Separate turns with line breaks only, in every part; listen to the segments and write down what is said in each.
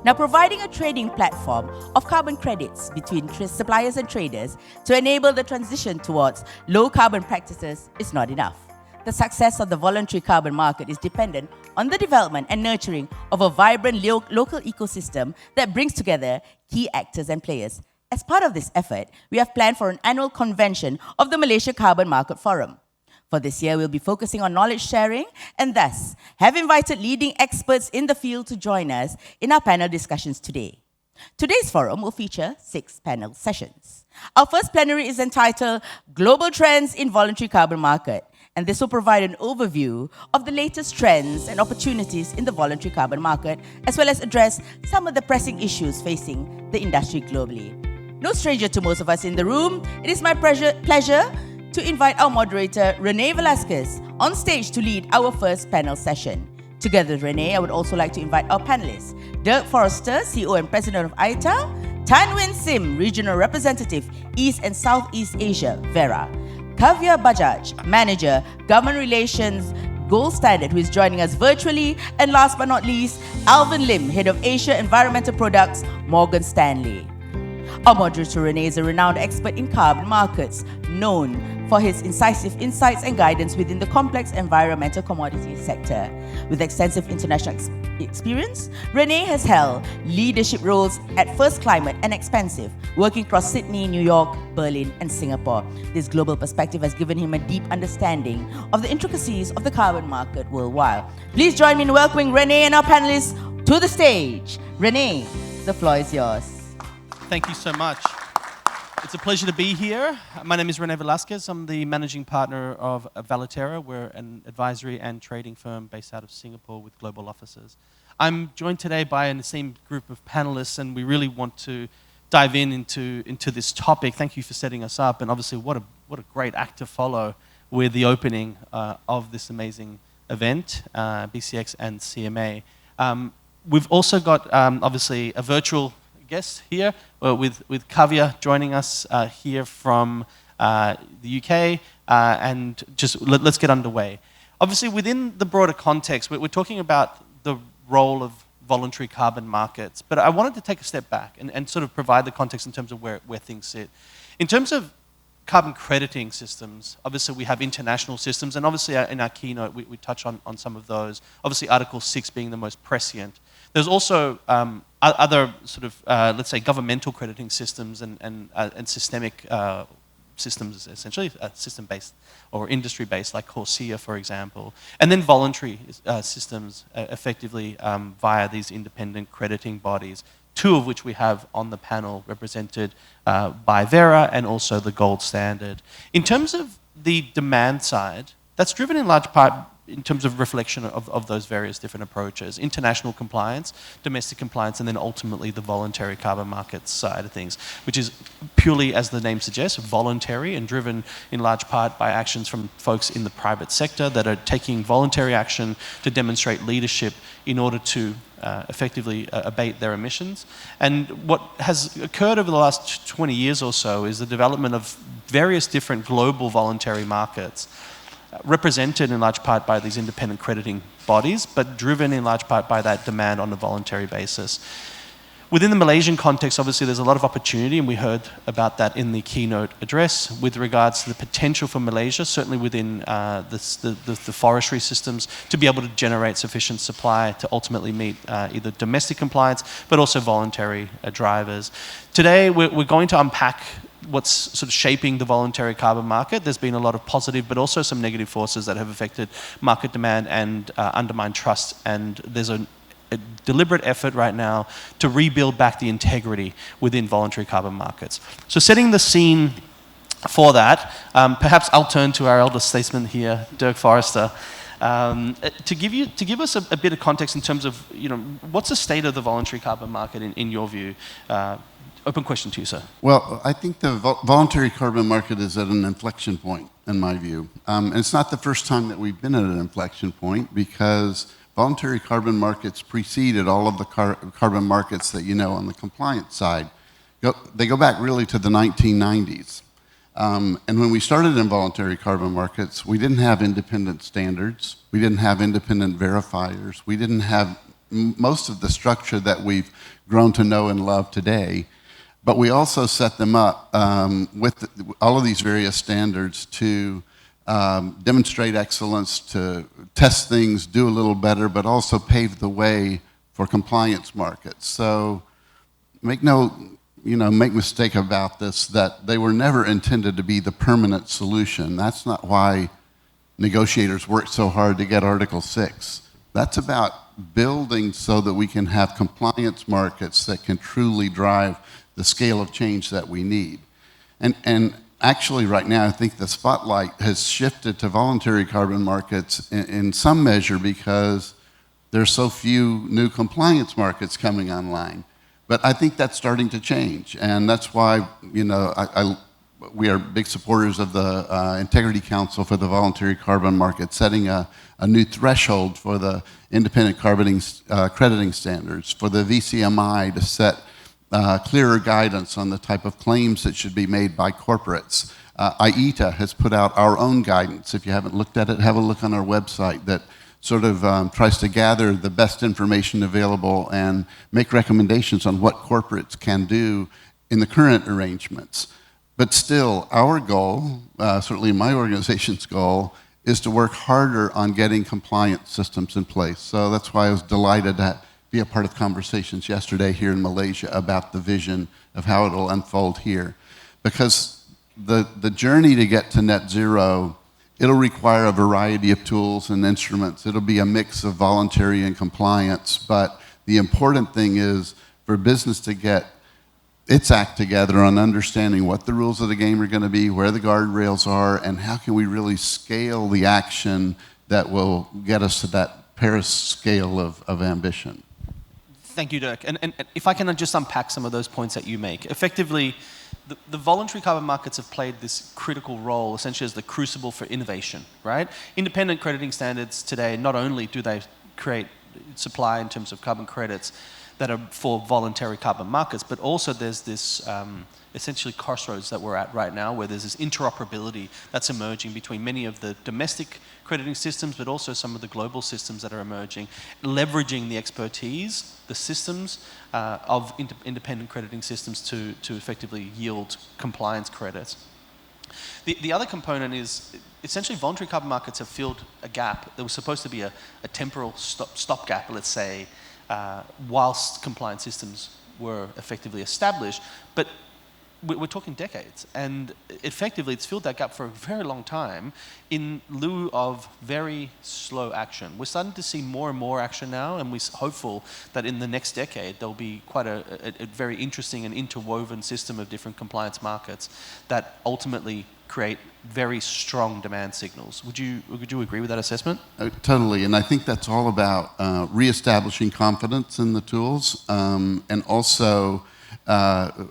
Now, providing a trading platform of carbon credits between suppliers and traders to enable the transition towards low carbon practices is not enough. The success of the voluntary carbon market is dependent on the development and nurturing of a vibrant local ecosystem that brings together key actors and players. As part of this effort, we have planned for an annual convention of the Malaysia Carbon Market Forum. For this year, we'll be focusing on knowledge sharing and thus have invited leading experts in the field to join us in our panel discussions today. Today's forum will feature 6 panel sessions. Our first plenary is entitled Global Trends in Voluntary Carbon Market, and this will provide an overview of the latest trends and opportunities in the voluntary carbon market, as well as address some of the pressing issues facing the industry globally. No stranger to most of us in the room, it is my pleasure to invite our moderator, Renee Velasquez, on stage to lead our first panel session. Together with Renee, I would also like to invite our panelists, Dirk Forrister, CEO and President of IETA, Tan Win Sim, Regional Representative, East and Southeast Asia, Verra, Kavya Bajaj, Manager, Government Relations, Gold Standard, who is joining us virtually, and last but not least, Alvin Lim, Head of Asia Environmental Products, Morgan Stanley. Our moderator, Renee, is a renowned expert in carbon markets, known for his incisive insights and guidance within the complex environmental commodities sector. With extensive international experience, Renee has held leadership roles at First Climate and Expansive, working across Sydney, New York, Berlin, and Singapore. This global perspective has given him a deep understanding of the intricacies of the carbon market worldwide. Please join me in welcoming Renee and our panelists to the stage. Renee, the floor is yours.
Thank you so much. It's a pleasure to be here. My name is Renee Velasquez. I'm the managing partner of Voluntary. We're an advisory and trading firm based out of Singapore with global offices. I'm joined today by an esteemed group of panelists, and we really want to dive into this topic. Thank you for setting us up, and obviously what a great act to follow with the opening of this amazing event, BCX and CMA. We've also got obviously a virtual guest here with Kavya joining us here from the UK, and just let's get underway. Obviously, within the broader context, we're talking about the role of voluntary carbon markets, but I wanted to take a step back and sort of provide the context in terms of where things sit. In terms of carbon crediting systems, obviously we have international systems, and obviously in our keynote we touch on some of those, obviously Article 6 being the most prescient. There's also other sort of, let's say, governmental crediting systems and systemic systems, essentially, system-based or industry-based, like Corsia, for example. And then voluntary systems, effectively via these independent crediting bodies, 2 of which we have on the panel represented by Verra and also the Gold Standard. In terms of the demand side, that's driven in large part in terms of reflection of those various different approaches: international compliance, domestic compliance, and then ultimately the voluntary carbon markets side of things, which is purely, as the name suggests, voluntary and driven in large part by actions from folks in the private sector that are taking voluntary action to demonstrate leadership in order to effectively abate their emissions. And what has occurred over the last 20 years or so is the development of various different global voluntary markets, represented in large part by these independent crediting bodies, but driven in large part by that demand on a voluntary basis. Within the Malaysian context, obviously, there's a lot of opportunity, and we heard about that in the keynote address with regards to the potential for Malaysia, certainly within the forestry systems, to be able to generate sufficient supply to ultimately meet either domestic compliance, but also voluntary drivers. Today, we're going to unpack what's sort of shaping the voluntary carbon market. There's been a lot of positive, but also some negative forces that have affected market demand and undermined trust. And there's a deliberate effort right now to rebuild back the integrity within voluntary carbon markets. So setting the scene for that, perhaps I'll turn to our elder statesman here, Dirk Forrister, to give us a bit of context in terms of, what's the state of the voluntary carbon market in your view? Open question to you, sir.
Well, I think the voluntary carbon market is at an inflection point, in my view. And it's not the first time that we've been at an inflection point, because voluntary carbon markets preceded all of the carbon markets that you know on the compliance side. They go back really to the 1990s. And when we started in voluntary carbon markets, we didn't have independent standards. We didn't have independent verifiers. We didn't have most of the structure that we've grown to know and love today. But we also set them up with all of these various standards to demonstrate excellence, to test things, do a little better, but also pave the way for compliance markets. So make mistake about this, that they were never intended to be the permanent solution. That's not why negotiators worked so hard to get Article 6. That's about building so that we can have compliance markets that can truly drive the scale of change that we need. And actually right now I think the spotlight has shifted to voluntary carbon markets in some measure because there's so few new compliance markets coming online. But I think that's starting to change, and that's why we are big supporters of the Integrity Council for the voluntary carbon market, setting a new threshold for the independent crediting standards, for the VCMI to set clearer guidance on the type of claims that should be made by corporates. IETA has put out our own guidance. If you haven't looked at it, have a look on our website that sort of tries to gather the best information available and make recommendations on what corporates can do in the current arrangements. But still, our goal, certainly my organization's goal, is to work harder on getting compliance systems in place. So that's why I was delighted to be a part of conversations yesterday here in Malaysia about the vision of how it'll unfold here. Because the journey to get to net zero, it'll require a variety of tools and instruments. It'll be a mix of voluntary and compliance, but the important thing is for business to get its act together on understanding what the rules of the game are going to be, where the guardrails are, and how can we really scale the action that will get us to that Paris scale of ambition.
Thank you, Dirk. And if I can just unpack some of those points that you make. Effectively, the voluntary carbon markets have played this critical role essentially as the crucible for innovation, right? Independent crediting standards today, not only do they create supply in terms of carbon credits that are for voluntary carbon markets, but also there's this essentially crossroads that we're at right now where there's this interoperability that's emerging between many of the domestic crediting systems, but also some of the global systems that are emerging, leveraging the expertise, the systems of independent crediting systems to effectively yield compliance credits. The other component is essentially voluntary carbon markets have filled a gap. There was supposed to be a temporal stopgap, let's say, whilst compliance systems were effectively established, but we're talking decades, and effectively it's filled that gap for a very long time in lieu of very slow action. We're starting to see more and more action now, and we're hopeful that in the next decade there'll be quite a very interesting and interwoven system of different compliance markets that ultimately create very strong demand signals. Would you agree with that assessment?
Totally, and I think that's all about reestablishing confidence in the tools, and also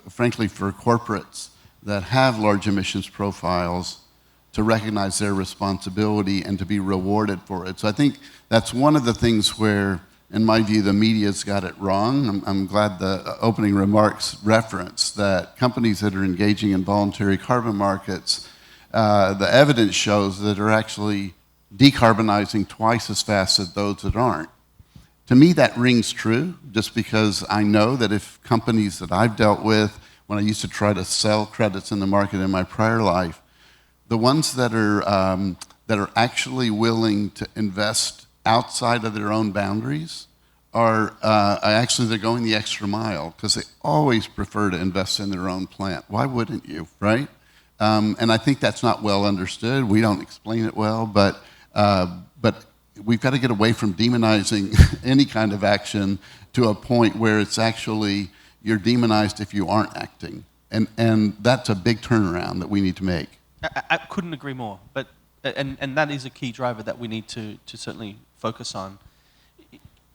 frankly, for corporates that have large emissions profiles to recognize their responsibility and to be rewarded for it. So I think that's one of the things where, in my view, the media's got it wrong. I'm glad the opening remarks reference that companies that are engaging in voluntary carbon markets, the evidence shows that are actually decarbonizing twice as fast as those that aren't. To me, that rings true, just because I know that if companies that I've dealt with, when I used to try to sell credits in the market in my prior life, the ones that are actually willing to invest outside of their own boundaries are actually, they're going the extra mile, because they always prefer to invest in their own plant. Why wouldn't you, right? And I think that's not well understood. We don't explain it well, but we've got to get away from demonizing any kind of action to a point where it's actually, you're demonized if you aren't acting. And that's a big turnaround that we need to make.
I couldn't agree more, but and that is a key driver that we need to certainly focus on.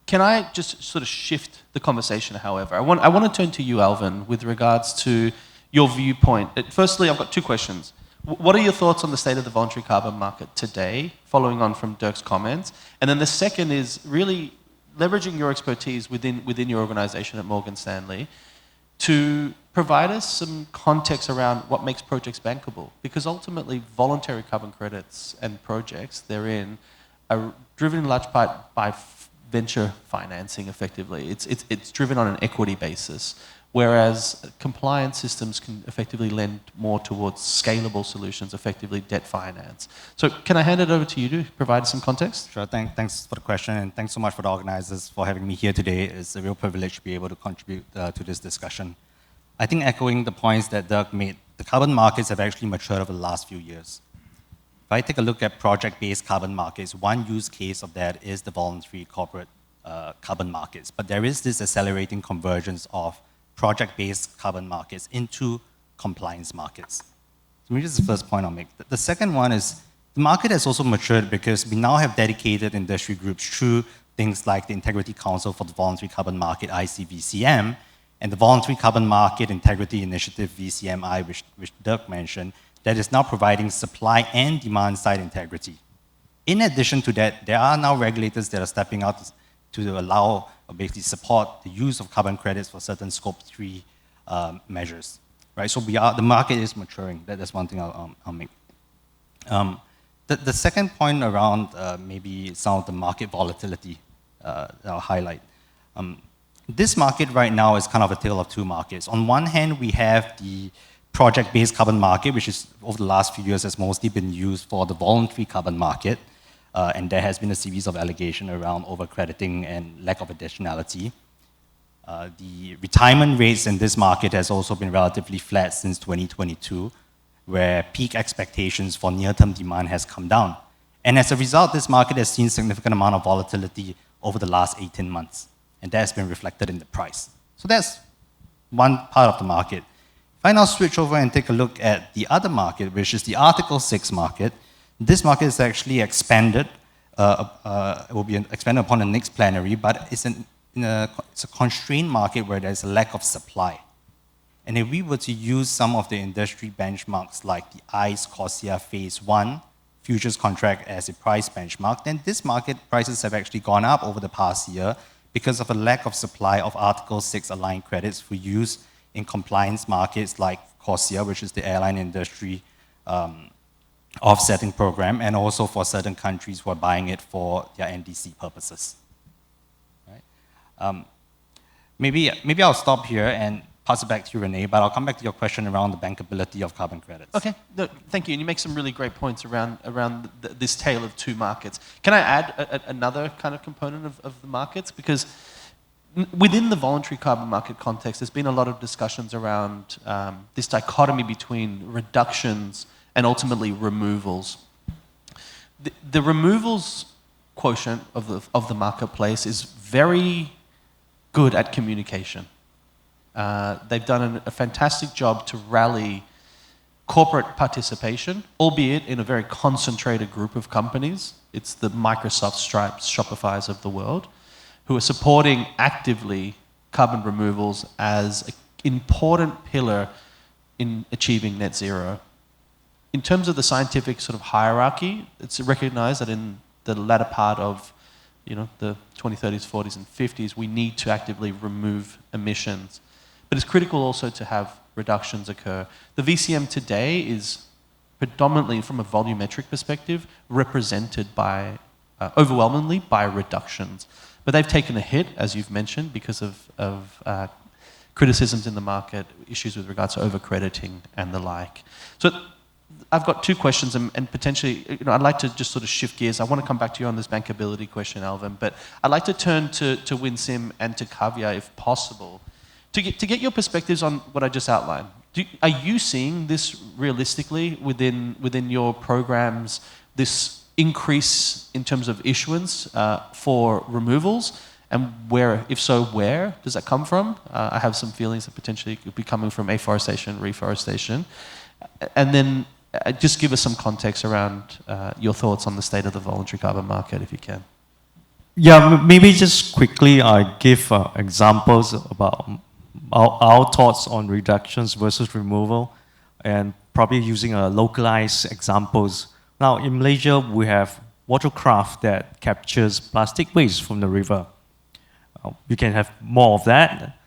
Can I just sort of shift the conversation, however? I want to turn to you, Alvin, with regards to your viewpoint. Firstly, I've got two questions. What are your thoughts on the state of the voluntary carbon market today, following on from Dirk's comments? And then the second is really leveraging your expertise within your organization at Morgan Stanley to provide us some context around what makes projects bankable. Because ultimately, voluntary carbon credits and projects therein are driven in large part by venture financing effectively. It's driven on an equity basis, whereas compliance systems can effectively lend more towards scalable solutions, effectively debt finance. So can I hand it over to you to provide some context?
Sure, thanks for the question, and thanks so much for the organizers for having me here today. It's a real privilege to be able to contribute to this discussion. I think echoing the points that Dirk made, the carbon markets have actually matured over the last few years. If I take a look at project-based carbon markets, one use case of that is the voluntary corporate carbon markets. But there is this accelerating convergence of project-based carbon markets into compliance markets. So maybe this is the first point I'll make. The second one is the market has also matured because we now have dedicated industry groups through things like the Integrity Council for the Voluntary Carbon Market, ICVCM, and the Voluntary Carbon Market Integrity Initiative, VCMI, which Dirk mentioned, that is now providing supply and demand side integrity. In addition to that, there are now regulators that are stepping out to allow or basically support the use of carbon credits for certain Scope 3 measures. Right? So the market is maturing. That's one thing I'll make. The second point around maybe some of the market volatility I'll highlight. This market right now is kind of a tale of two markets. On one hand, we have the project-based carbon market, which is over the last few years has mostly been used for the voluntary carbon market. And there has been a series of allegations around overcrediting and lack of additionality. The retirement rates in this market has also been relatively flat since 2022, where peak expectations for near-term demand has come down. And as a result, this market has seen significant amount of volatility over the last 18 months. And that has been reflected in the price. So that's one part of the market. If I now switch over and take a look at the other market, which is the Article 6 market, this market is actually expanded. It will be expanded upon the next plenary, but it's a constrained market where there's a lack of supply. And if we were to use some of the industry benchmarks like the ICE CORSIA Phase 1 futures contract as a price benchmark, then this market prices have actually gone up over the past year because of a lack of supply of Article 6 aligned credits for use in compliance markets like CORSIA, which is the airline industry offsetting program, and also for certain countries who are buying it for their NDC purposes. Right? Maybe I'll stop here and pass it back to you, Renee, but I'll come back to your question around the bankability of carbon credits.
Okay, no, thank you. And you make some really great points around this tale of two markets. Can I add another kind of component of the markets? Because within the voluntary carbon market context, there's been a lot of discussions around this dichotomy between reductions and ultimately removals. The removals quotient of the marketplace is very good at communication. They've done a fantastic job to rally corporate participation, albeit in a very concentrated group of companies. It's the Microsoft, Stripes, Shopify's of the world, who are supporting actively carbon removals as an important pillar in achieving net zero. In terms of the scientific sort of hierarchy, it's recognized that in the latter part of the 2030s, 40s, and 50s, we need to actively remove emissions. But it's critical also to have reductions occur. The VCM today is predominantly, from a volumetric perspective, represented by, overwhelmingly, by reductions. But they've taken a hit, as you've mentioned, because of criticisms in the market, issues with regards to overcrediting and the like. So I've got two questions, and potentially, I'd like to just sort of shift gears. I want to come back to you on this bankability question, Alvin, but I'd like to turn to Winsim and to Kavya, if possible, to get your perspectives on what I just outlined. Are you seeing this realistically within your programs, this increase in terms of issuance for removals, and where, if so, where does that come from? I have some feelings that potentially it could be coming from afforestation, reforestation. And then just give us some context around your thoughts on the state of the voluntary carbon market, if you can.
Yeah, maybe just quickly I give examples about our thoughts on reductions versus removal, and probably using localized examples. Now, in Malaysia, we have watercraft that captures plastic waste from the river. You can have more of that,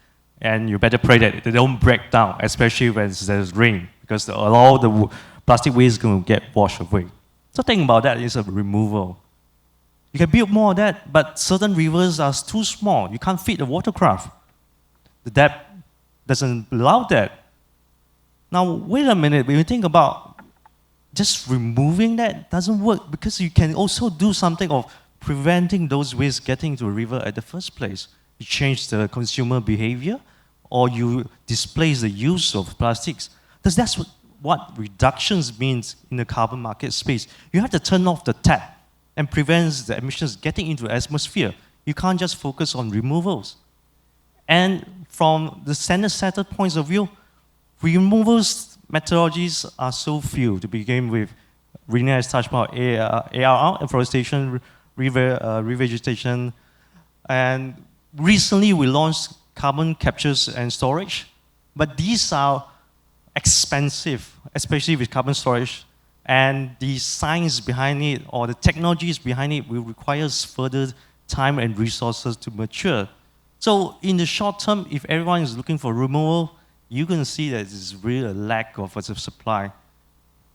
and you better pray that they don't break down, especially when there's rain, because a lot of the plastic waste is going to get washed away. So think about that is a removal. You can build more of that, but certain rivers are too small. You can't feed a watercraft. The depth doesn't allow that. Now, wait a minute. When you think about just removing that, doesn't work because you can also do something of preventing those waste getting into a river at the first place. You change the consumer behavior, or you displace the use of plastics. Because that's what reductions means in the carbon market space. You have to turn off the tap and prevent the emissions getting into the atmosphere. You can't just focus on removals. And from the standard setter points of view, removals methodologies are so few to begin with. Rene has touched about ARR, afforestation, revegetation, and recently we launched carbon captures and storage, but these are expensive, especially with carbon storage, and the science behind it or the technologies behind it will require further time and resources to mature. So in the short term, if everyone is looking for removal, you're going to see that there's really a lack of supply.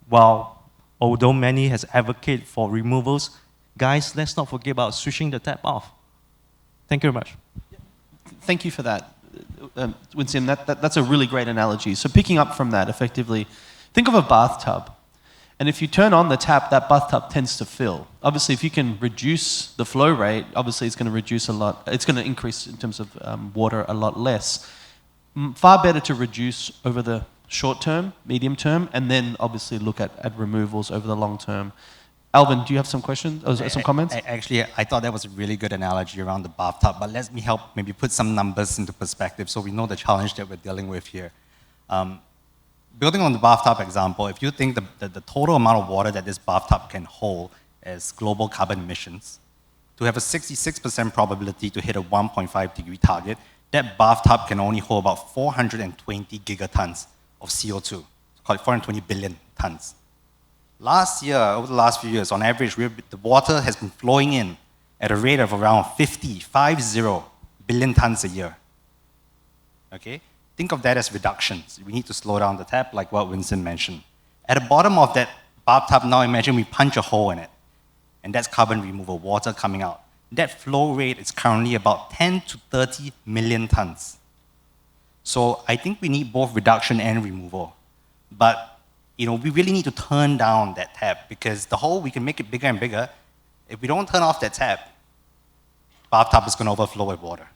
While although many has advocated for removals, guys, let's not forget about switching the tap off. Thank you very much.
Thank you for that, Winston. That's a really great analogy. So picking up from that, effectively, think of a bathtub. And if you turn on the tap, that bathtub tends to fill. Obviously, if you can reduce the flow rate, obviously it's going to reduce a lot. It's going to increase in terms of water a lot less. Far better to reduce over the short term, medium term, and then obviously look at removals over the long term. Alvin, do you have some questions or some comments?
Actually, I thought that was a really good analogy around the bathtub, but let me help maybe put some numbers into perspective so we know the challenge that we're dealing with here. Building on the bathtub example, if you think the total amount of water that this bathtub can hold as global carbon emissions, to have a 66% probability to hit a 1.5 degree target, that bathtub can only hold about 420 gigatons of CO2, call it 420 billion tons. Last year, over the last few years, on average, the water has been flowing in at a rate of around 50 billion tons a year. Okay? Think of that as reductions. We need to slow down the tap, like what Winston mentioned. At the bottom of that bathtub, now imagine we punch a hole in it, and that's carbon removal, water coming out. That flow rate is currently about 10 to 30 million tons. So I think we need both reduction and removal. But we really need to turn down that tap because the hole, we can make it bigger and bigger. If we don't turn off that tap, bathtub is going to overflow with water.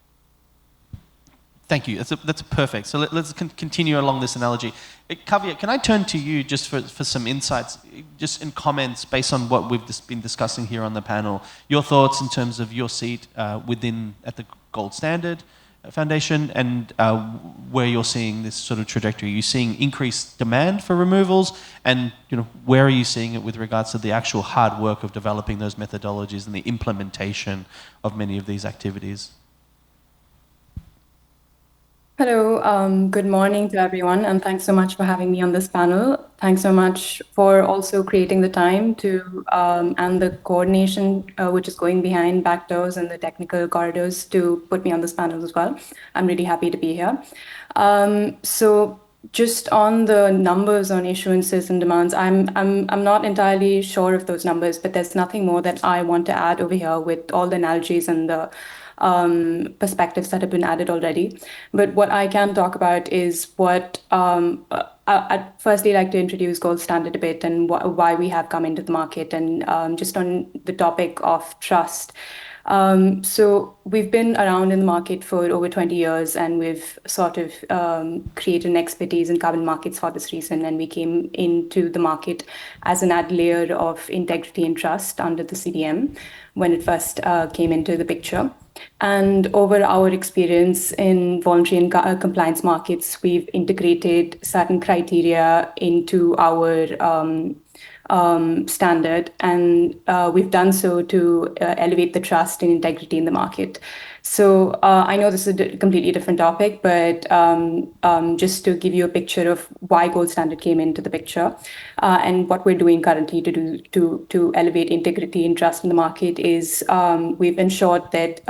Thank you. That's perfect. So let's continue along this analogy. Kavya, can I turn to you just for some insights, just in comments based on what we've just been discussing here on the panel? Your thoughts in terms of your seat at the Gold Standard Foundation and where you're seeing this sort of trajectory. Are you seeing increased demand for removals? And where are you seeing it with regards to the actual hard work of developing those methodologies and the implementation of many of these activities?
Hello, good morning to everyone, and thanks so much for having me on this panel. Thanks so much for also creating the time and the coordination which is going behind back doors and the technical corridors to put me on this panel as well. I'm really happy to be here. So just on the numbers on issuances and demands, I'm not entirely sure of those numbers, but there's nothing more that I want to add over here with all the analogies and the perspectives that have been added already. But what I can talk about is what I'd firstly like to introduce gold standard a bit and why we have come into the market and just on the topic of trust. So we've been around in the market for over 20 years and we've sort of created an expertise in carbon markets for this reason, and we came into the market as an added layer of integrity and trust under the CDM when it first came into the picture. And over our experience in voluntary and compliance markets, we've integrated certain criteria into our standard, and we've done so to elevate the trust and integrity in the market. So I know this is a completely different topic, but just to give you a picture of why gold standard came into the picture and what we're doing currently to elevate integrity and trust in the market is we've ensured that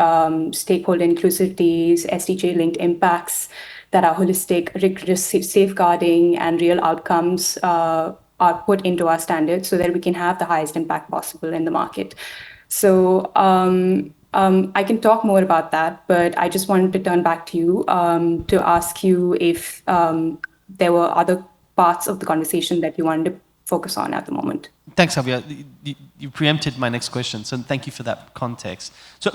stakeholder inclusivities, SDG-linked impacts that are holistic, rigorous safeguarding, and real outcomes are put into our standards so that we can have the highest impact possible in the market. So I can talk more about that, but I just wanted to turn back to you to ask you if there were other parts of the conversation that you wanted to focus on at the moment.
Thanks, Javier. You preempted my next question, so thank you for that context. So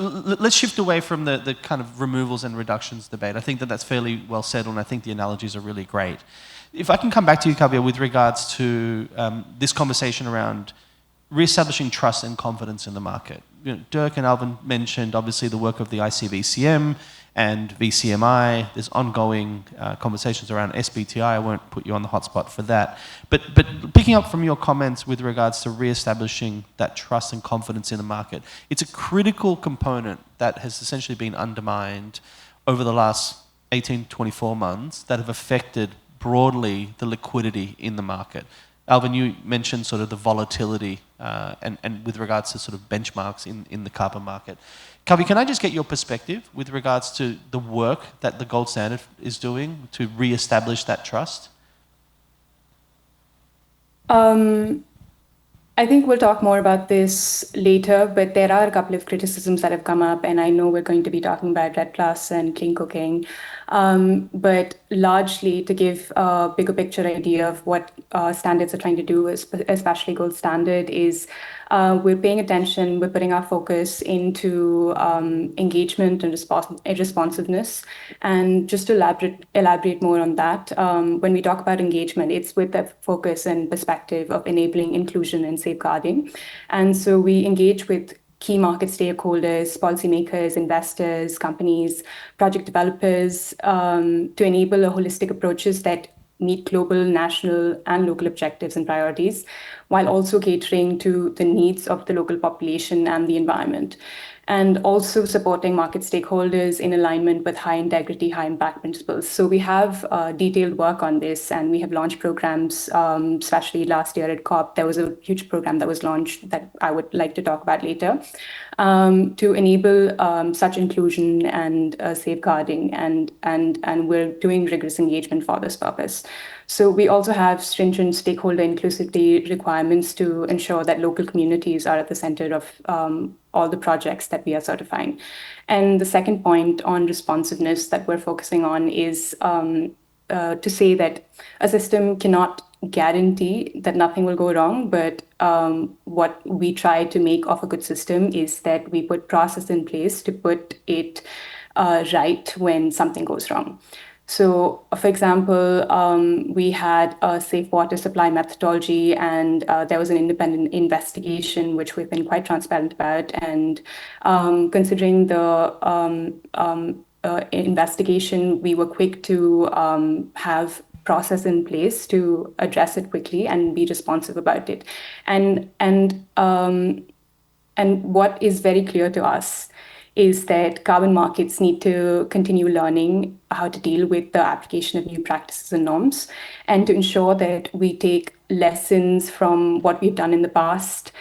let's shift away from the kind of removals and reductions debate. I think that that's fairly well settled, and I think the analogies are really great. If I can come back to you, Javier, with regards to this conversation around re-establishing trust and confidence in the market. You know, Dirk and Alvin mentioned, obviously, the work of the ICVCM and VCMI. There's ongoing conversations around Sbti. I won't put you on the hotspot for that. But picking up from your comments with regards to re-establishing that trust and confidence in the market, it's a critical component that has essentially been undermined over the last 18, 24 months that have affected broadly the liquidity in the market. Alvin, you mentioned sort of the volatility and with regards to sort of benchmarks in the carbon market. Kavi, can I just get your perspective with regards to the work that the gold standard is doing to re-establish that trust?
I think we'll talk more about this later, but there are a couple of criticisms that have come up, and I know we're going to be talking about REDD+ and clean cooking. But largely, to give a bigger picture idea of what standards are trying to do, especially gold standard, is we're paying attention, we're putting our focus into engagement and responsiveness. And just to elaborate more on that, when we talk about engagement, it's with the focus and perspective of enabling inclusion and safeguarding. And so we engage with key market stakeholders, policymakers, investors, companies, project developers, to enable a holistic approaches that meet global, national, and local objectives and priorities, while also catering to the needs of the local population and the environment. And also supporting market stakeholders in alignment with high integrity, high impact principles. So we have detailed work on this, and we have launched programs, especially last year at COP. There was a huge program that was launched that I would like to talk about later, to enable such inclusion and safeguarding, and we're doing rigorous engagement for this purpose. So we also have stringent stakeholder inclusivity requirements to ensure that local communities are at the center of all the projects that we are certifying. And the second point on responsiveness that we're focusing on is to say that a system cannot guarantee that nothing will go wrong, but what we try to make of a good system is that we put process in place to put it right when something goes wrong. So, for example, we had a safe water supply methodology, and there was an independent investigation, which we've been quite transparent about. And considering the investigation, we were quick to have process in place to address it quickly and be responsive about it. And what is very clear to us is that carbon markets need to continue learning how to deal with the application of new practices and norms, and to ensure that we take lessons from what we've done in the past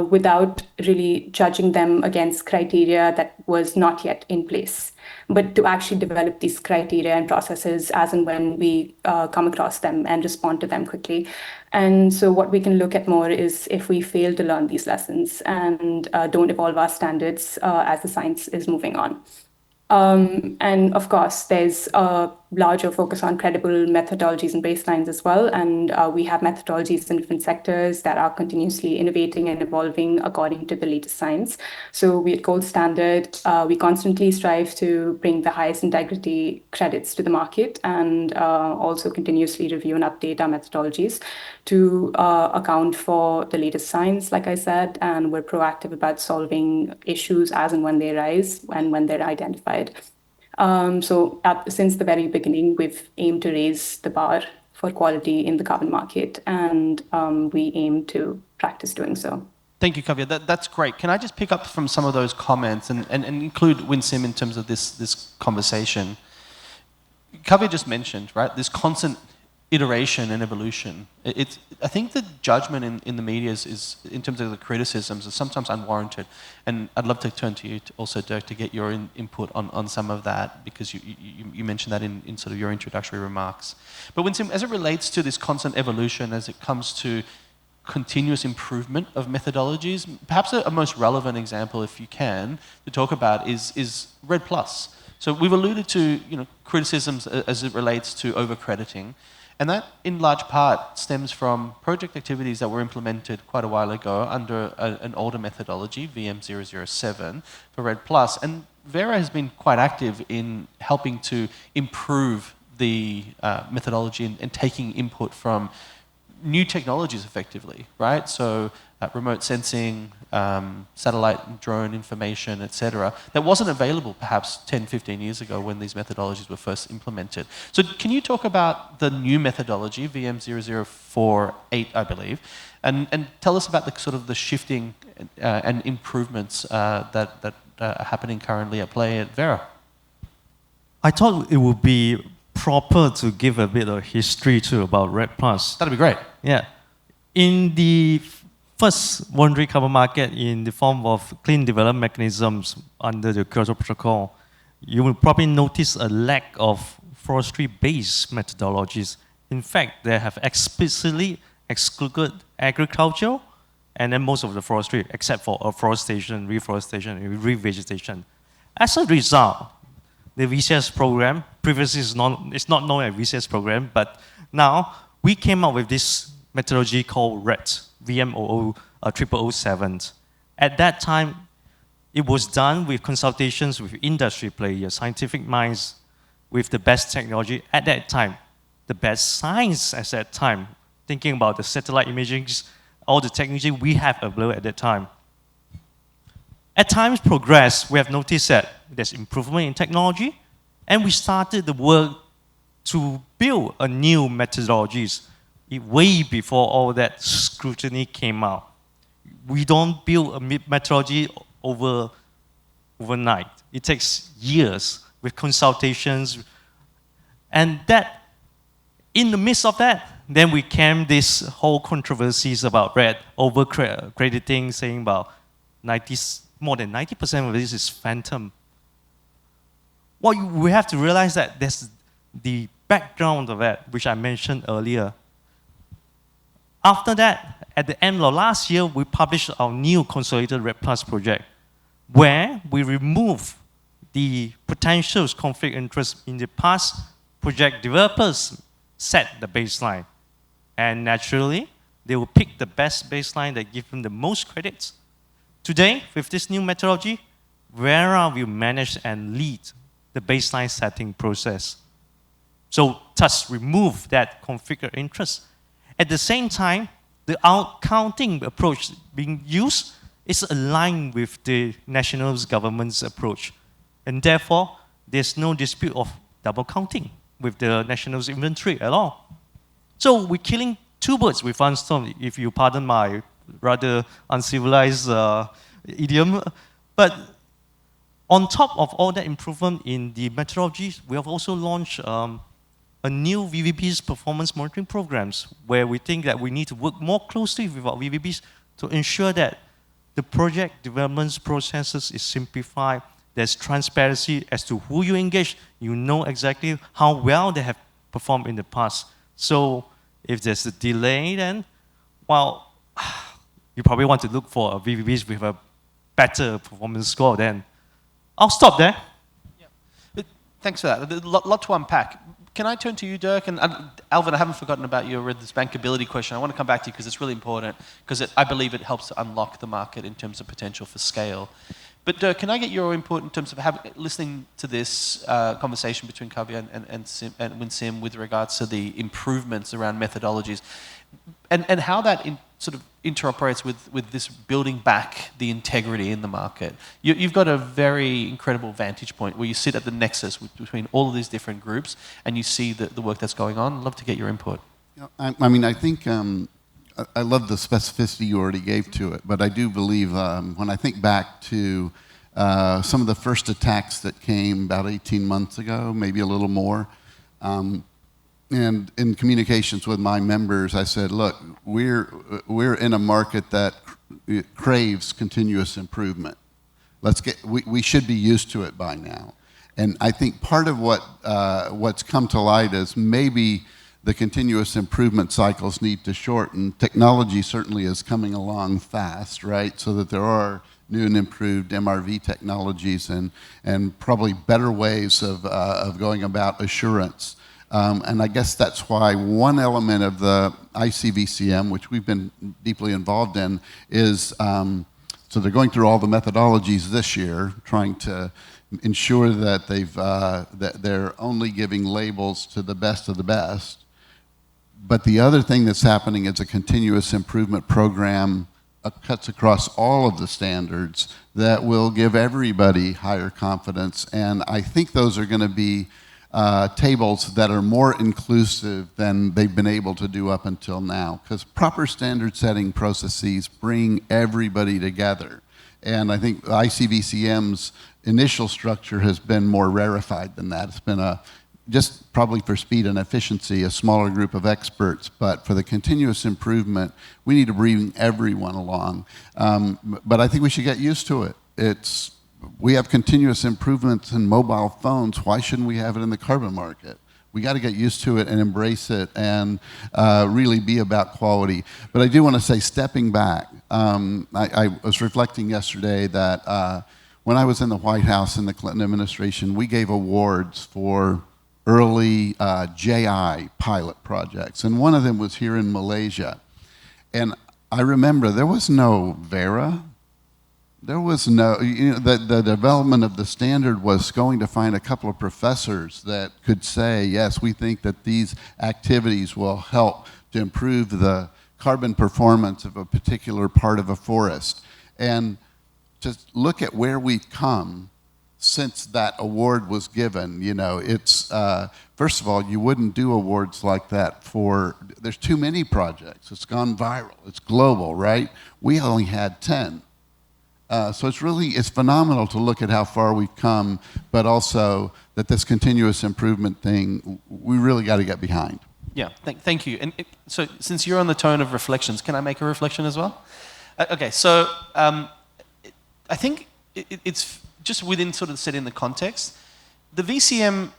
without really judging them against criteria that was not yet in place, but to actually develop these criteria and processes as and when we come across them and respond to them quickly. And so what we can look at more is if we fail to learn these lessons and don't evolve our standards as the science is moving on. And of course, there's a larger focus on credible methodologies and baselines as well. And we have methodologies in different sectors that are continuously innovating and evolving according to the latest science. So we at Gold Standard, we constantly strive to bring the highest integrity credits to the market, and also continuously review and update our methodologies to account for the latest science, like I said, and we're proactive about solving issues as and when they arise and when they're identified. Since the very beginning, we've aimed to raise the bar for quality in the carbon market, and we aim to practice doing so.
Thank you, Kavya. That's great. Can I just pick up from some of those comments and include Winsym in terms of this conversation? Kavya just mentioned, right, this constant iteration and evolution. I think the judgment in the media is, in terms of the criticisms, is sometimes unwarranted. And I'd love to turn to you also, Dirk, to get your input on some of that, because you mentioned that in sort of your introductory remarks. But Winsym, as it relates to this constant evolution, as it comes to continuous improvement of methodologies. Perhaps a most relevant example, if you can, to talk about is RED+. So we've alluded to criticisms as it relates to overcrediting, and that in large part stems from project activities that were implemented quite a while ago under an older methodology, VM007, for RED+. And Verra has been quite active in helping to improve the methodology and taking input from new technologies effectively, right? So remote sensing, satellite and drone information, etc., that wasn't available perhaps 10, 15 years ago when these methodologies were first implemented. So can you talk about the new methodology, VM0048, I believe, and tell us about the sort of the shifting and improvements that are happening currently at play at Verra?
I thought it would be proper to give a bit of history too about RED+.
That'd be great.
Yeah. In the first voluntary carbon market in the form of clean development mechanisms under the Kyoto Protocol, you will probably notice a lack of forestry-based methodologies. In fact, they have explicitly excluded agriculture and then most of the forestry, except for afforestation, reforestation, and revegetation. As a result, the VCS program, previously it's not known as VCS program, but now we came up with this methodology called RED, VM007. At that time, it was done with consultations with industry players, scientific minds, with the best technology at that time, the best science at that time, thinking about the satellite imaging, all the technology we have available at that time. As times progress, we have noticed that there's improvement in technology, and we started the work to build a new methodologies way before all that scrutiny came out. We don't build a methodology overnight. It takes years with consultations, and that, in the midst of that, then we came this whole controversies about RED, over-crediting, saying about more than 90% of this is phantom. What we have to realize that there's the background of that, which I mentioned earlier. After that, at the end of last year, we published our new consolidated RED+ project, where we remove the potential conflict interest in the past. Project developers set the baseline, and naturally, they will pick the best baseline that gives them the most credits. Today, with this new methodology, Verra will manage and lead the baseline setting process. So, thus remove that conflict of interest. At the same time, the counting approach being used is aligned with the national government's approach. And therefore, there's no dispute of double counting with the national's inventory at all. So we're killing two birds with one stone, if you pardon my rather uncivilized idiom. But on top of all that improvement in the methodologies, we have also launched a new VVP's performance monitoring programs, where we think that we need to work more closely with our VVPs to ensure that the project development processes is simplified. There's transparency as to who you engage. You know exactly how well they have performed in the past. So if there's a delay, then, well, you probably want to look for a VVPs with a better performance score. Then I'll stop there.
Yeah. But thanks for that. A lot to unpack. Can I turn to you, Dirk? And Alvin, I haven't forgotten about this bankability question. I want to come back to you because it's really important, because I believe it helps to unlock the market in terms of potential for scale. But Dirk, can I get your input in terms of listening to this conversation between Kavya and WinSim with regards to the improvements around methodologies, and how that sort of interoperates with this building back the integrity in the market? You've got a very incredible vantage point where you sit at the nexus between all of these different groups and you see the work that's going on. I'd love to get your input.
I mean, I think I love the specificity you already gave to it, but I do believe when I think back to some of the first attacks that came about 18 months ago, maybe a little more, and in communications with my members, I said, look, we're in a market that craves continuous improvement. We should be used to it by now. And I think part of what's come to light is maybe the continuous improvement cycles need to shorten. Technology certainly is coming along fast, right? So that there are new and improved MRV technologies and probably better ways of going about assurance. And I guess that's why one element of the ICVCM, which we've been deeply involved in, is so they're going through all the methodologies this year, trying to ensure that that they're only giving labels to the best of the best. But the other thing that's happening is a continuous improvement program cuts across all of the standards that will give everybody higher confidence. And I think those are going to be tables that are more inclusive than they've been able to do up until now, because proper standard setting processes bring everybody together. And I think ICVCM's initial structure has been more rarefied than that. It's been just probably for speed and efficiency, a smaller group of experts, but for the continuous improvement, we need to bring everyone along. But I think we should get used to it. We have continuous improvements in mobile phones. Why shouldn't we have it in the carbon market? We got to get used to it and embrace it and really be about quality. But I do want to say, stepping back, I was reflecting yesterday that when I was in the White House in the Clinton administration, we gave awards for early JI pilot projects. And one of them was here in Malaysia. And I remember there was no Verra. There was no, the development of the standard was going to find a couple of professors that could say, yes, we think that these activities will help to improve the carbon performance of a particular part of a forest. And just look at where we've come since that award was given. It's, first of all, you wouldn't do awards like that there's too many projects. It's gone viral. It's global, right? We only had 10. So it's phenomenal to look at how far we've come, but also that this continuous improvement thing, we really got to get behind.
Yeah, thank you. And so since you're on the tone of reflections, can I make a reflection as well? Okay, so I think it's just within sort of setting the context. The VCM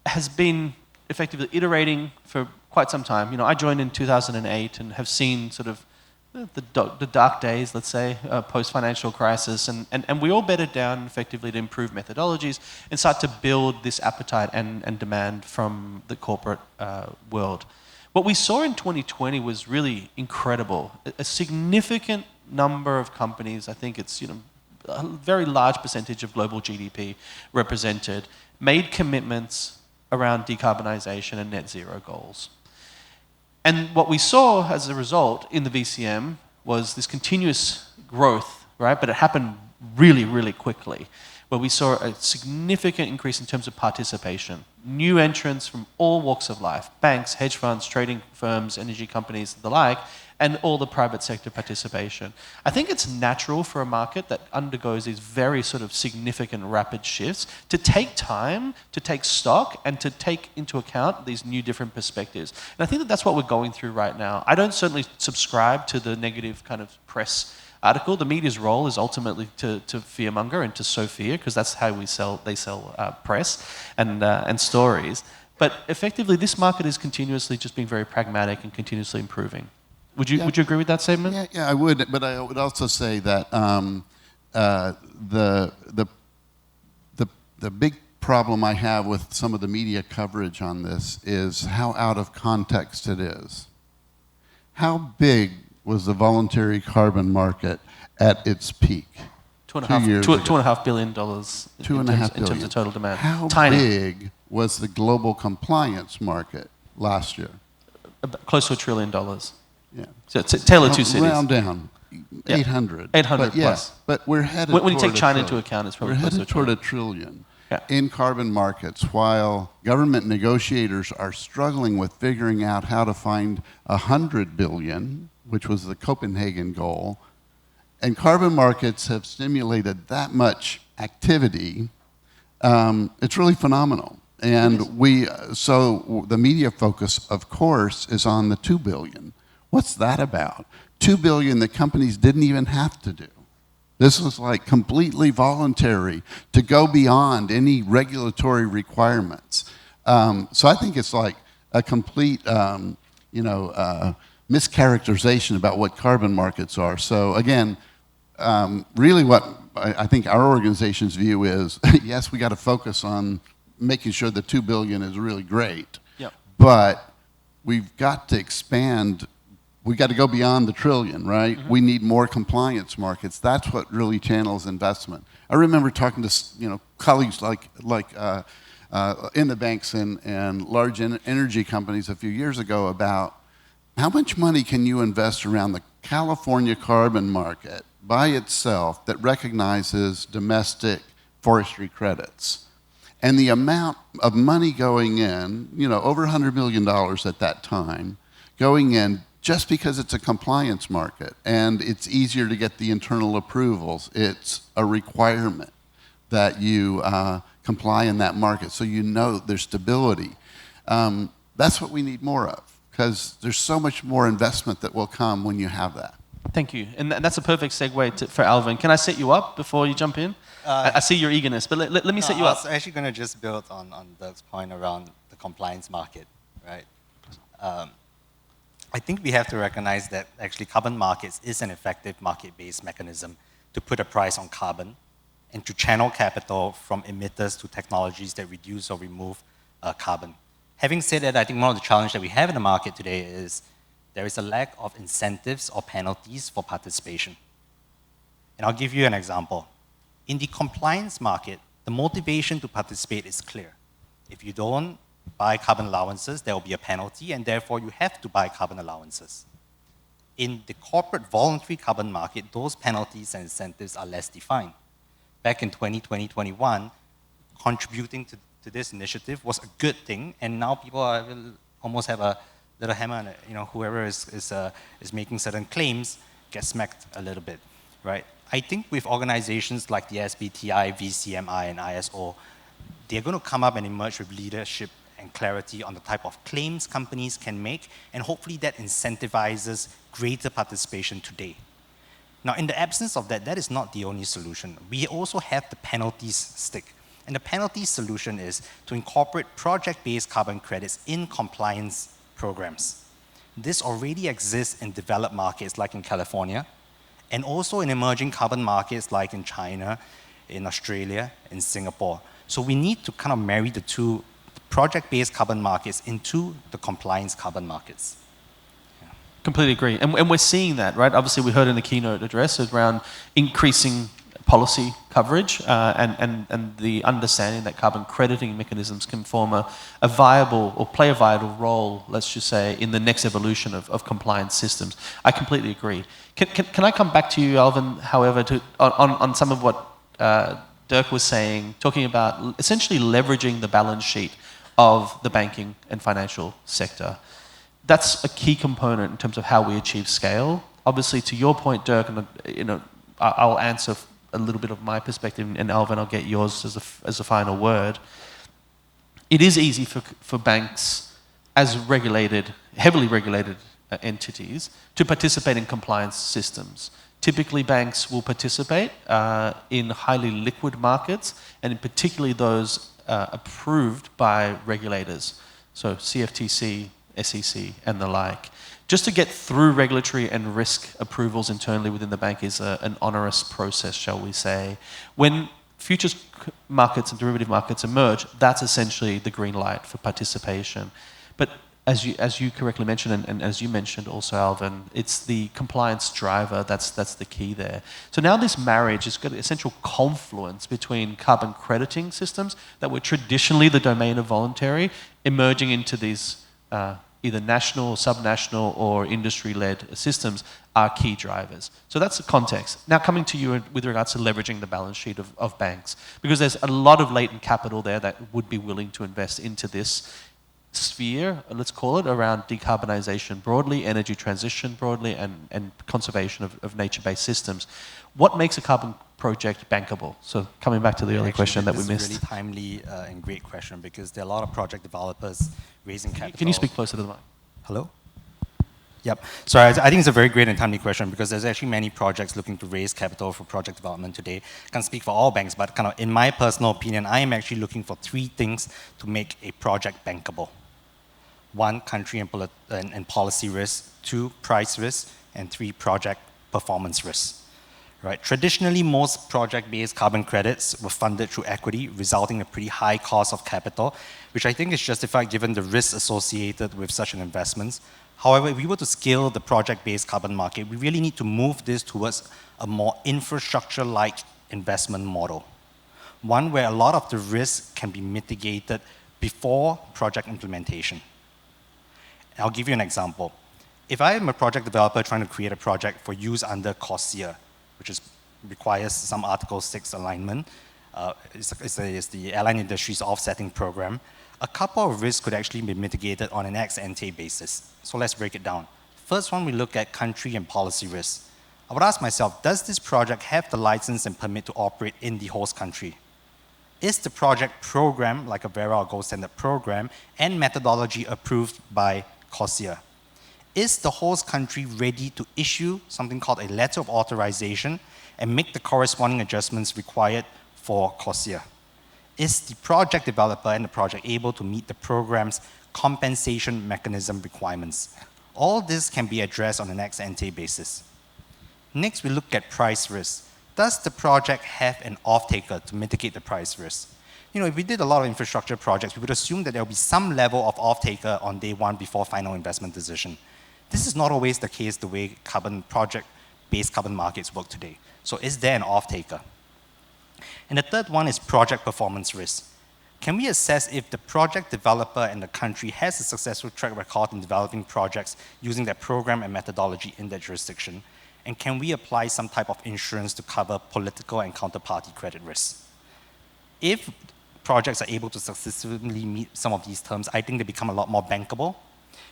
has been effectively iterating for quite some time. I joined in 2008 and have seen sort of the dark days, let's say, post-financial crisis, and we all bedded down effectively to improve methodologies and start to build this appetite and demand from the corporate world. What we saw in 2020 was really incredible. A significant number of companies, I think it's a very large percentage of global GDP represented, made commitments around decarbonisation and net zero goals. And what we saw as a result in the VCM was this continuous growth, right? But it happened really, really quickly, where we saw a significant increase in terms of participation. New entrants from all walks of life, banks, hedge funds, trading firms, energy companies, the like, and all the private sector participation. I think it's natural for a market that undergoes these very sort of significant rapid shifts to take time, to take stock, and to take into account these new different perspectives. And I think that that's what we're going through right now. I don't certainly subscribe to the negative kind of press article. The media's role is ultimately to fearmonger and to sow fear, because that's how they sell press and stories. But effectively, this market is continuously just being very pragmatic and continuously improving. Would you agree with that statement?
Yeah, I would. But I would also say that the big problem I have with some of the media coverage on this is how out of context it is. How big was the voluntary carbon market at its peak?
$2.5 billion in terms of total demand.
How
Tiny.
big was the global compliance market last year?
Close to $1 trillion.
Yeah.
So it's a tale of two cities.
Round down, 800.
800
but
plus.
But we're headed
when you
toward
take China
$1
into account, it's probably
we're
close to
headed toward $1 trillion in carbon markets, while government negotiators are struggling with figuring out how to find 100 billion, which was the Copenhagen goal. And carbon markets have stimulated that much activity. It's really phenomenal. And so the media focus, of course, is on the 2 billion. What's that about? 2 billion that companies didn't even have to do. This was like completely voluntary to go beyond any regulatory requirements. So I think it's like a complete, mischaracterization about what carbon markets are. So again, really what I think our organization's view is, yes, we got to focus on making sure the 2 billion is really great,
Yep.
but we've got to expand. We got to go beyond the trillion, right?
Mm-hmm.
We need more compliance markets. That's what really channels investment. I remember talking to colleagues like in the banks and large energy companies a few years ago about how much money can you invest around the California carbon market by itself that recognizes domestic forestry credits. And the amount of money going in, over $100 million at that time, going in just because it's a compliance market and it's easier to get the internal approvals. It's a requirement that you comply in that market so there's stability. That's what we need more of, because there's so much more investment that will come when you have that.
Thank you. And that's a perfect segue for Alvin. Can I set you up before you jump in? I see your eagerness, but let me set you up.
I was actually going to just build on Dirk's point around the compliance market, right? I think we have to recognize that actually carbon markets is an effective market-based mechanism to put a price on carbon and to channel capital from emitters to technologies that reduce or remove carbon. Having said that, I think one of the challenges that we have in the market today is there is a lack of incentives or penalties for participation. And I'll give you an example. In the compliance market, the motivation to participate is clear. If you don't buy carbon allowances, there will be a penalty, and therefore you have to buy carbon allowances. In the corporate voluntary carbon market, those penalties and incentives are less defined. Back in 2020-21, contributing to this initiative was a good thing, and now people almost have a little hammer on it. Whoever is making certain claims gets smacked a little bit, right? I think with organizations like the Sbti, VCMI, and ISO, they're going to come up and emerge with leadership and clarity on the type of claims companies can make, and hopefully that incentivizes greater participation today. Now, in the absence of that, that is not the only solution. We also have the penalties stick. And the penalty solution is to incorporate project-based carbon credits in compliance programs. This already exists in developed markets like in California, and also in emerging carbon markets like in China, in Australia, in Singapore. So we need to kind of marry the two project-based carbon markets into the compliance carbon markets.
Completely agree. And we're seeing that, right? Obviously, we heard in the keynote address around increasing policy coverage and the understanding that carbon crediting mechanisms can form a viable or play a vital role, let's just say, in the next evolution of compliance systems. I completely agree. Can I come back to you, Alvin, however, on some of what Dirk was saying, talking about essentially leveraging the balance sheet of the banking and financial sector. That's a key component in terms of how we achieve scale. Obviously, to your point, Dirk, and I'll answer a little bit of my perspective, and Alvin, I'll get yours as a final word. It is easy for banks, as heavily regulated entities, to participate in compliance systems. Typically, banks will participate in highly liquid markets, and in particularly those approved by regulators, so CFTC, SEC, and the like. Just to get through regulatory and risk approvals internally within the bank is an onerous process, shall we say. When futures markets and derivative markets emerge, that's essentially the green light for participation. But as you correctly mentioned, and as you mentioned also, Alvin, it's the compliance driver that's the key there. So now this marriage has got an essential confluence between carbon crediting systems that were traditionally the domain of voluntary, emerging into these either national, subnational, or industry-led systems are key drivers. So that's the context. Now coming to you with regards to leveraging the balance sheet of banks, because there's a lot of latent capital there that would be willing to invest into this sphere, let's call it, around decarbonisation broadly, energy transition broadly, and conservation of nature-based systems. What makes a carbon project bankable? So coming back to the earlier question that we missed.
This is a really timely and great question, because there are a lot of project developers raising capital.
Can you speak closer to the mic?
Hello? Yep. So I think it's a very great and timely question, because there's actually many projects looking to raise capital for project development today. I can't speak for all banks, but kind of in my personal opinion, I am actually looking for 3 things to make a project bankable. 1, country and policy risk, 2, price risk, and 3, project performance risk. Right. Traditionally, most project-based carbon credits were funded through equity, resulting in a pretty high cost of capital, which I think is justified given the risks associated with such an investment. However, if we were to scale the project-based carbon market, we really need to move this towards a more infrastructure-like investment model, one where a lot of the risk can be mitigated before project implementation. I'll give you an example. If I am a project developer trying to create a project for use under CORSIA, which requires some Article 6 alignment, it's the Airline Industry's Offsetting Program, a couple of risks could actually be mitigated on an ex ante basis. So let's break it down. First one, we look at country and policy risks. I would ask myself, does this project have the license and permit to operate in the host country? Is the project program, like a Verra or Gold Standard program, and methodology approved by CORSIA? Is the host country ready to issue something called a letter of authorization and make the corresponding adjustments required for CORSIA? Is the project developer and the project able to meet the program's compensation mechanism requirements? All this can be addressed on an ex ante basis. Next, we look at price risk. Does the project have an off-taker to mitigate the price risk? You know, if we did a lot of infrastructure projects, we would assume that there will be some level of off-taker on day one before final investment decision. This is not always the case the way project-based carbon markets work today. So is there an off-taker? And the third one is project performance risk. Can we assess if the project developer and the country has a successful track record in developing projects using their program and methodology in their jurisdiction? And can we apply some type of insurance to cover political and counterparty credit risks? If projects are able to successfully meet some of these terms, I think they become a lot more bankable.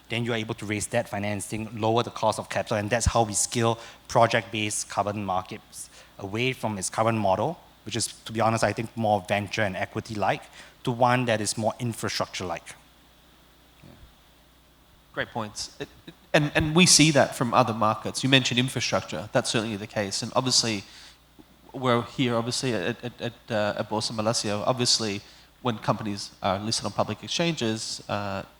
Then you're able to raise debt financing, lower the cost of capital, and that's how we scale project-based carbon markets away from its current model, which is, to be honest, I think more venture and equity-like, to one that is more infrastructure-like. Yeah.
Great points. And we see that from other markets. You mentioned infrastructure. That's certainly the case. And obviously, we're here, obviously, at Bursa Malaysia. Obviously, when companies are listed on public exchanges,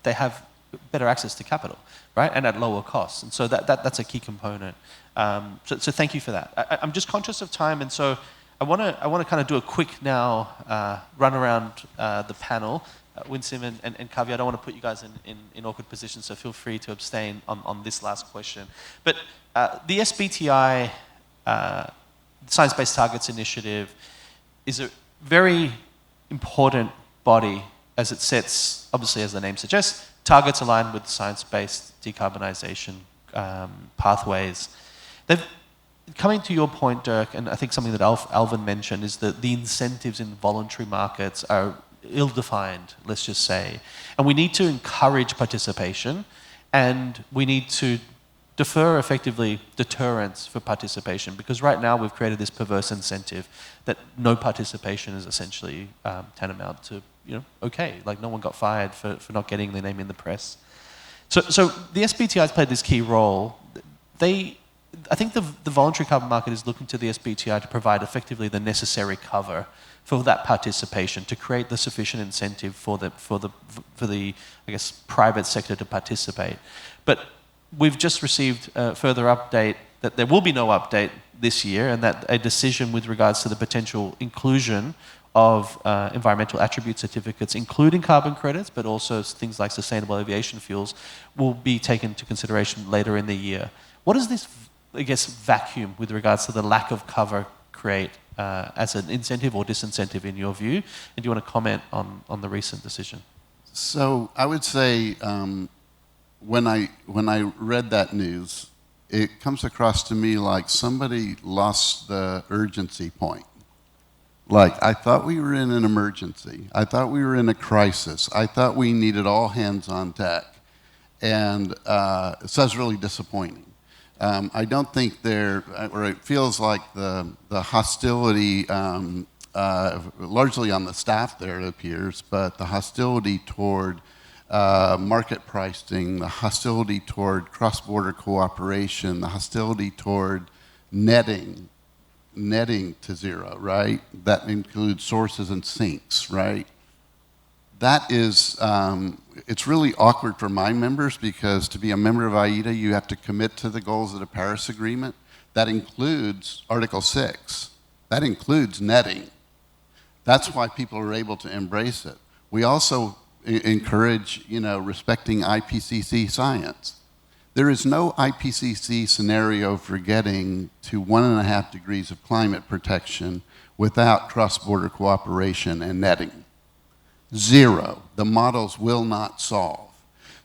they have better access to capital, right? And at lower costs. And so that's a key component. So thank you for that. I'm just conscious of time, and so I want to kind of do a quick now run around the panel. Winston and Kavi, I don't want to put you guys in awkward positions, so feel free to abstain on this last question. But the Sbti Science-Based Targets Initiative is a very important body as it sets, obviously as the name suggests, targets aligned with science-based decarbonisation pathways. Coming to your point, Dirk, and I think something that Alvin mentioned, is that the incentives in voluntary markets are ill-defined, let's just say. And we need to encourage participation, and we need to defer effectively deterrence for participation, because right now we've created this perverse incentive that no participation is essentially tantamount to, okay, like no one got fired for not getting their name in the press. So the Sbti has played this key role. I think the voluntary carbon market is looking to the Sbti to provide effectively the necessary cover for that participation, to create the sufficient incentive for the I guess private sector to participate. But we've just received a further update that there will be no update this year, and that a decision with regards to the potential inclusion of environmental attribute certificates, including carbon credits, but also things like sustainable aviation fuels, will be taken into consideration later in the year. What does this, I guess, vacuum with regards to the lack of cover create as an incentive or disincentive in your view? And do you want to comment on the recent decision?
So I would say when I read that news, it comes across to me like somebody lost the urgency point. Like, I thought we were in an emergency. I thought we were in a crisis. I thought we needed all hands on deck. And so that's really disappointing. I don't think it feels like the hostility, largely on the staff there, it appears, but the hostility toward market pricing, the hostility toward cross-border cooperation, the hostility toward netting to zero, right? That includes sources and sinks, right? That is it's really awkward for my members because to be a member of IETA, you have to commit to the goals of the Paris Agreement. That includes Article 6. That includes netting. That's why people are able to embrace it. We also encourage, respecting IPCC science. There is no IPCC scenario for getting to 1.5 degrees of climate protection without cross-border cooperation and netting. Zero. The models will not solve.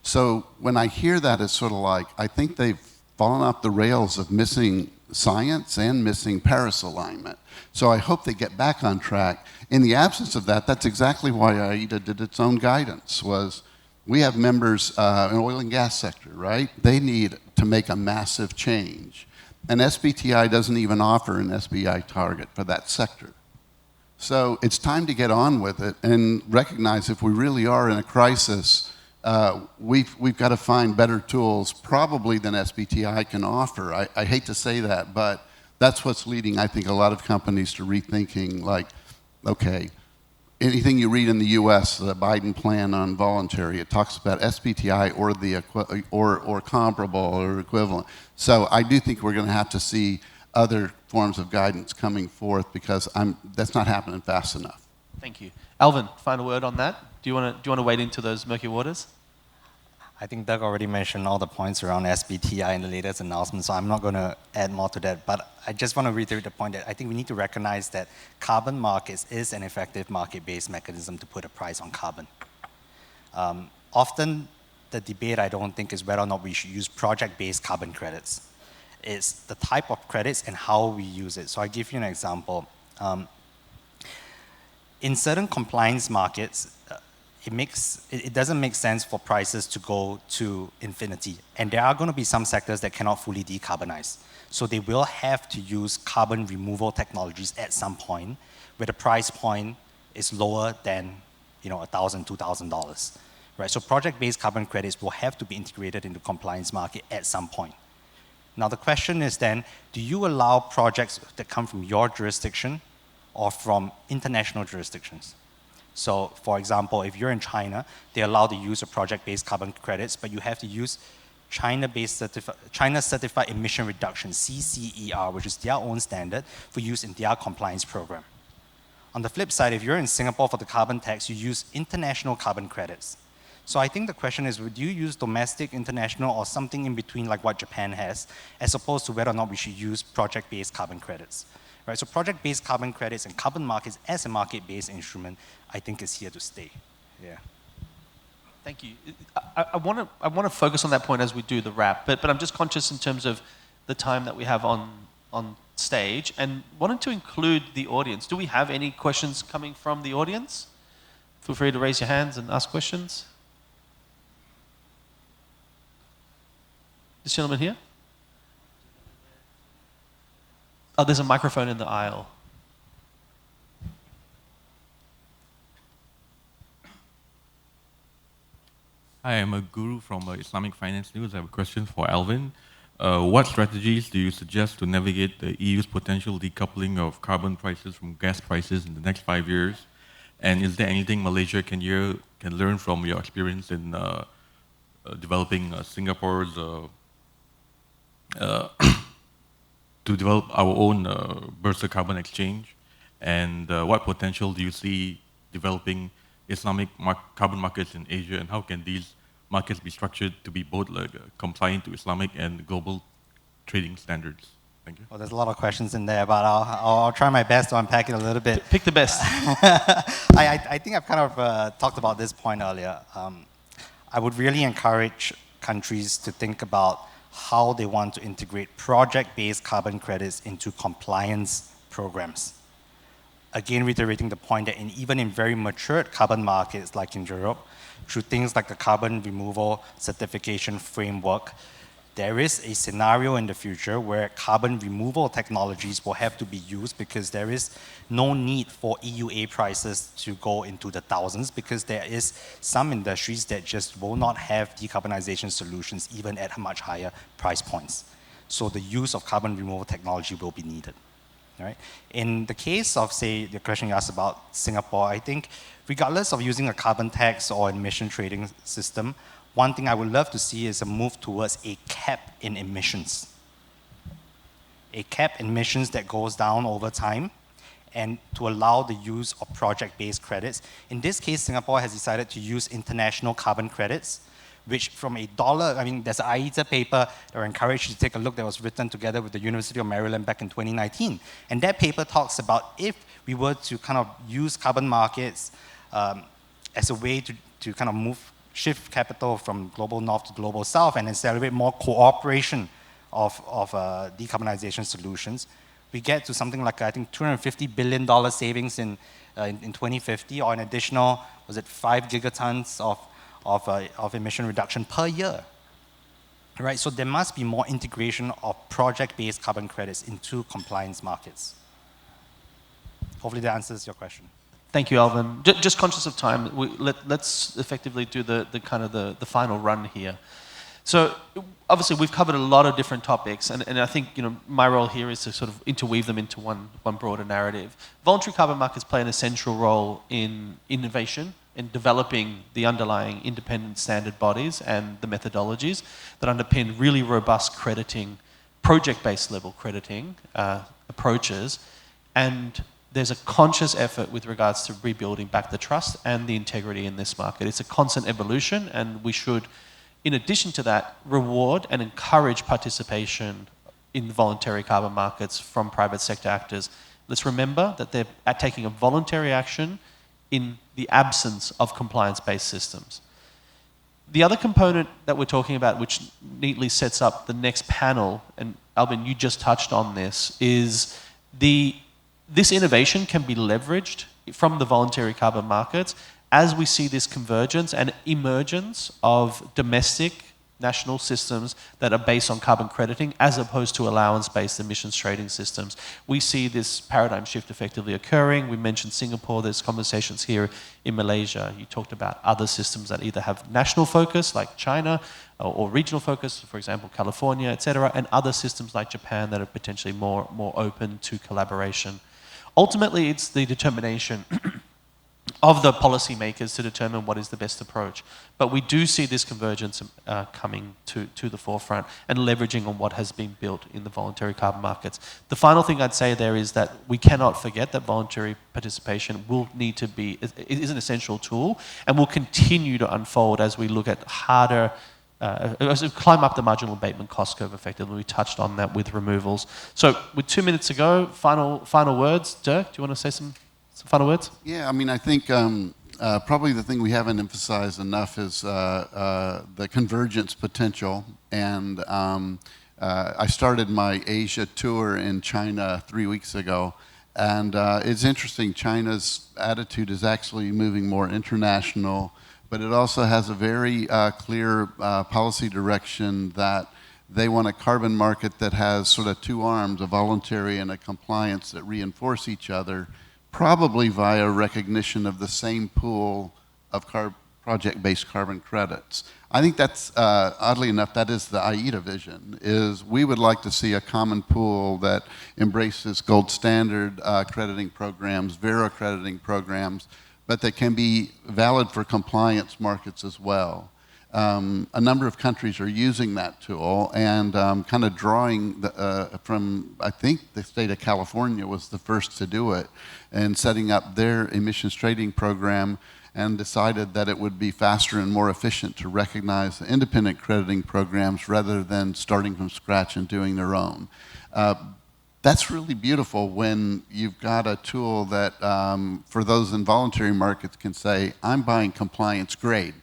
So when I hear that, it's sort of like, I think they've fallen off the rails of missing science and missing Paris alignment. So I hope they get back on track. In the absence of that, that's exactly why IETA did its own guidance, was we have members in the oil and gas sector, right? They need to make a massive change. And Sbti doesn't even offer an SBI target for that sector. So it's time to get on with it and recognize if we really are in a crisis, we've got to find better tools probably than Sbti can offer. I hate to say that, but that's what's leading, I think, a lot of companies to rethinking, like, okay, anything you read in the US, the Biden plan on voluntary, it talks about Sbti or comparable or equivalent. So I do think we're going to have to see other forms of guidance coming forth because that's not happening fast enough.
Thank you. Alvin, final word on that? Do you want to wade into those murky waters?
I think Dirk already mentioned all the points around Sbti in the latest announcement, so I'm not going to add more to that. But I just want to reiterate the point that I think we need to recognize that carbon markets is an effective market-based mechanism to put a price on carbon. Often, the debate, I don't think, is whether or not we should use project-based carbon credits. It's the type of credits and how we use it. So I'll give you an example. In certain compliance markets, it doesn't make sense for prices to go to infinity. And there are going to be some sectors that cannot fully decarbonize. So they will have to use carbon removal technologies at some point where the price point is lower than $1,000, $2,000. Right? So project-based carbon credits will have to be integrated into the compliance market at some point. Now the question is then, do you allow projects that come from your jurisdiction or from international jurisdictions? So, for example, if you're in China, they allow the use of project-based carbon credits, but you have to use China Certified Emission Reduction, CCER, which is their own standard for use in their compliance program. On the flip side, if you're in Singapore for the carbon tax, you use international carbon credits. So I think the question is, would you use domestic, international, or something in between like what Japan has, as opposed to whether or not we should use project-based carbon credits? Right, so project-based carbon credits and carbon markets as a market-based instrument, I think is here to stay. Yeah.
Thank you. I want to focus on that point as we do the wrap, but I'm just conscious in terms of the time that we have on stage and wanted to include the audience. Do we have any questions coming from the audience? Feel free to raise your hands and ask questions. This gentleman here? Oh, there's a microphone in the aisle.
Hi, I'm a guru from Islamic Finance News. I have a question for Alvin. What strategies do you suggest to navigate the EU's potential decoupling of carbon prices from gas prices in the next 5 years? And is there anything Malaysia can learn from your experience in developing Singapore's to develop our own Bursa carbon exchange? And what potential do you see developing Islamic carbon markets in Asia, and how can these markets be structured to be both compliant to Islamic and global trading standards? Thank you.
Well, there's a lot of questions in there, but I'll try my best to unpack it a little bit.
Pick the best.
I think I've kind of talked about this point earlier. I would really encourage countries to think about how they want to integrate project-based carbon credits into compliance programs. Again, reiterating the point that even in very matured carbon markets like in Europe, through things like the carbon removal certification framework, there is a scenario in the future where carbon removal technologies will have to be used because there is no need for EUA prices to go into the thousands because there is some industries that just will not have decarbonization solutions even at much higher price points. So the use of carbon removal technology will be needed. right? In the case of, say, the question you asked about Singapore, I think regardless of using a carbon tax or emission trading system, one thing I would love to see is a move towards a cap in emissions. A cap in emissions that goes down over time, and to allow the use of project-based credits. In this case, Singapore has decided to use international carbon credits, which from $1, I mean, there's an IETA paper that I encourage you to take a look that was written together with the University of Maryland back in 2019. And that paper talks about if we were to kind of use carbon markets as a way to kind of shift capital from global north to global south and accelerate more cooperation of decarbonization solutions, we get to something like, I think, $250 billion savings in 2050, or an additional, was it 5 gigatons of emission reduction per year, right? So there must be more integration of project-based carbon credits into compliance markets. Hopefully that answers your question.
Thank you, Alvin. Just conscious of time, let's effectively do the final run here. So obviously we've covered a lot of different topics, and I think my role here is to sort of interweave them into one broader narrative. Voluntary carbon markets play an essential role in innovation, in developing the underlying independent standard bodies and the methodologies that underpin really robust crediting, project-based level crediting approaches, and there's a conscious effort with regards to rebuilding back the trust and the integrity in this market. It's a constant evolution, and we should, in addition to that, reward and encourage participation in voluntary carbon markets from private sector actors. Let's remember that they're taking a voluntary action in the absence of compliance-based systems. The other component that we're talking about, which neatly sets up the next panel, and Alvin, you just touched on this, is this innovation can be leveraged from the voluntary carbon markets as we see this convergence and emergence of domestic national systems that are based on carbon crediting as opposed to allowance-based emissions trading systems. We see this paradigm shift effectively occurring. We mentioned Singapore, there's conversations here in Malaysia. You talked about other systems that either have national focus like China or regional focus, for example, California, etc., and other systems like Japan that are potentially more open to collaboration. Ultimately, it's the determination of the policymakers to determine what is the best approach. But we do see this convergence coming to the forefront and leveraging on what has been built in the voluntary carbon markets. The final thing I'd say there is that we cannot forget that voluntary participation will need to be, is an essential tool and will continue to unfold as we look at harder, as we climb up the marginal abatement cost curve effectively. We touched on that with removals. So with 2 minutes to go, final words. Dirk, do you want to say some final words?
Yeah, I mean, I think probably the thing we haven't emphasized enough is the convergence potential. And I started my Asia tour in China 3 weeks ago. And it's interesting, China's attitude is actually moving more international, but it also has a very clear policy direction that they want a carbon market that has sort of two arms, a voluntary and a compliance that reinforce each other, probably via recognition of the same pool of project-based carbon credits. I think that's, oddly enough, that is the IETA vision, is we would like to see a common pool that embraces gold standard crediting programs, Verra crediting programs, but that can be valid for compliance markets as well. A number of countries are using that tool and kind of drawing from, I think the state of California was the first to do it, and setting up their emissions trading program and decided that it would be faster and more efficient to recognize the independent crediting programs rather than starting from scratch and doing their own. That's really beautiful when you've got a tool that, for those in voluntary markets, can say, I'm buying compliance grade.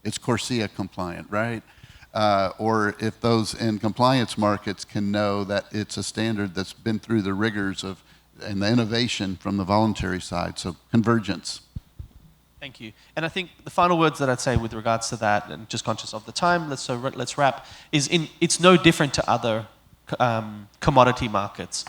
It's CORSIA compliant, right? Or if those in compliance markets can know that it's a standard that's been through the rigors of and the innovation from the voluntary side, so convergence.
Thank you. And I think the final words that I'd say with regards to that, and just conscious of the time, let's wrap, is it's no different to other commodity markets.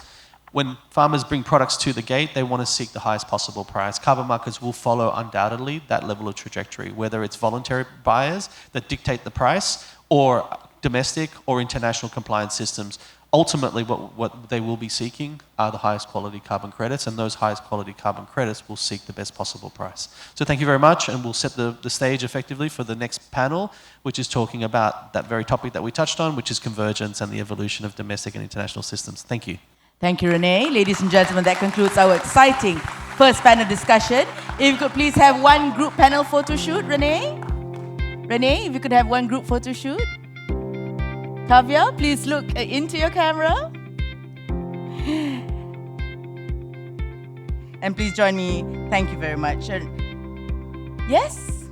When farmers bring products to the gate, they want to seek the highest possible price. Carbon markets will follow undoubtedly that level of trajectory, whether it's voluntary buyers that dictate the price or domestic or international compliance systems. ultimately what they will be seeking are the highest quality carbon credits, and those highest quality carbon credits will seek the best possible price. So thank you very much, and we'll set the stage effectively for the next panel, which is talking about that very topic that we touched on, which is convergence and the evolution of domestic and international systems. Thank you.
Thank you, Renee. Ladies and gentlemen, that concludes our exciting first panel discussion. If you could please have one group panel photo shoot, Renee? Renee, if you could have one group photo shoot? Kavya, please look into your camera. And please join me. Thank you very much. Yes?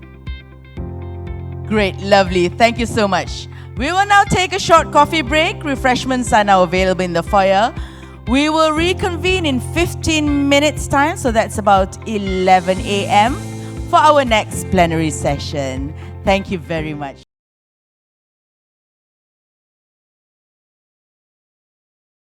Great, lovely. Thank you so much. We will now take a short coffee break. Refreshments are now available in the foyer. We will reconvene in 15 minutes' time, so that's about 11 a.m. for our next plenary session. Thank you very much.